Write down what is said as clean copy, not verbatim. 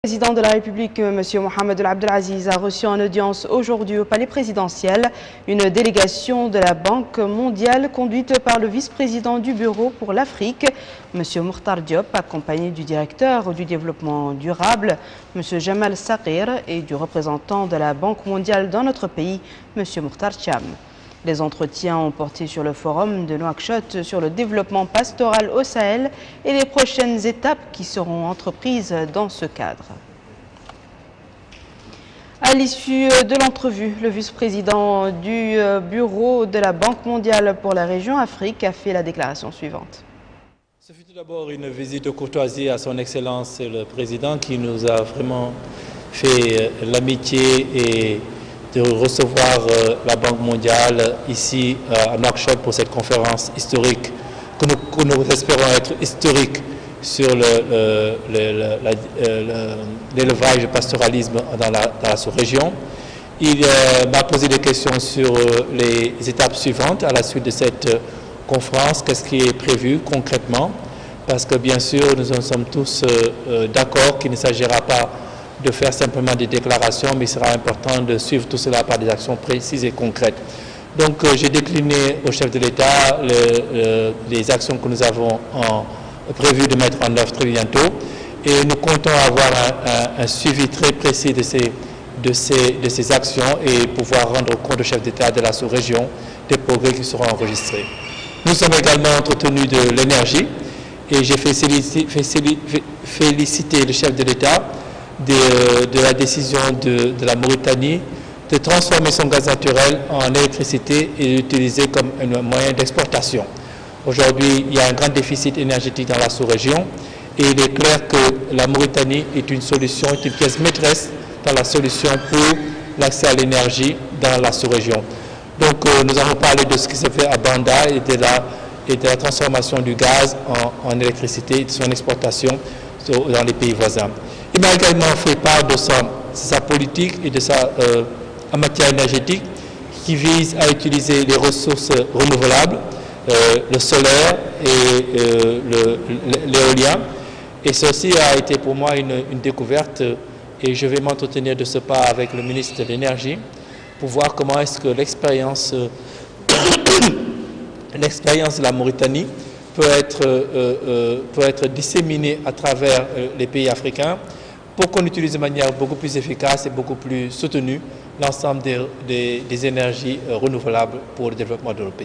Le président de la République, M. Mohamed Abdelaziz, a reçu en audience aujourd'hui au palais présidentiel une délégation de la Banque mondiale conduite par le vice-président du Bureau pour l'Afrique, M. Mokhtar Diop, accompagné du directeur du développement durable, M. Jamal Saghir, et du représentant de la Banque mondiale dans notre pays, M. Mokhtar Cham. Les entretiens ont porté sur le forum de Nouakchott sur le développement pastoral au Sahel et les prochaines étapes qui seront entreprises dans ce cadre. À l'issue de l'entrevue, le vice-président du Bureau de la Banque mondiale pour la région Afrique a fait la déclaration suivante. Ce fut tout d'abord une visite de courtoisie à son Excellence le Président qui nous a vraiment fait l'amitié et de recevoir la Banque mondiale ici à Nouakchott pour cette conférence historique que nous espérons être historique sur l'élevage et le pastoralisme dans la sous-région. Il m'a posé des questions sur les étapes suivantes à la suite de cette conférence, qu'est-ce qui est prévu concrètement, parce que bien sûr nous en sommes tous d'accord qu'il ne s'agira pas de faire simplement des déclarations, mais il sera important de suivre tout cela par des actions précises et concrètes. Donc j'ai décliné au chef de l'État les actions que nous avons prévu de mettre en œuvre très bientôt, et nous comptons avoir un suivi très précis de ces actions et pouvoir rendre compte au chef d'État de la sous-région des progrès qui seront enregistrés. Nous sommes également entretenus de l'énergie et j'ai félicité le chef de l'État de la décision de la Mauritanie de transformer son gaz naturel en électricité et l'utiliser comme un moyen d'exportation. Aujourd'hui, il y a un grand déficit énergétique dans la sous-région et il est clair que la Mauritanie est une solution, est une pièce maîtresse dans la solution pour l'accès à l'énergie dans la sous-région. Donc nous avons parlé de ce qui s'est fait à Banda et de la transformation du gaz en électricité et de son exportation dans les pays voisins. Il m'a également fait part de sa politique et de en matière énergétique qui vise à utiliser les ressources renouvelables, le solaire et l'éolien. Et ceci a été pour moi une découverte et je vais m'entretenir de ce pas avec le ministre de l'Énergie pour voir comment est-ce que l'expérience de la Mauritanie peut être disséminée à travers les pays africains pour qu'on utilise de manière beaucoup plus efficace et beaucoup plus soutenue l'ensemble des énergies renouvelables pour le développement de nos pays.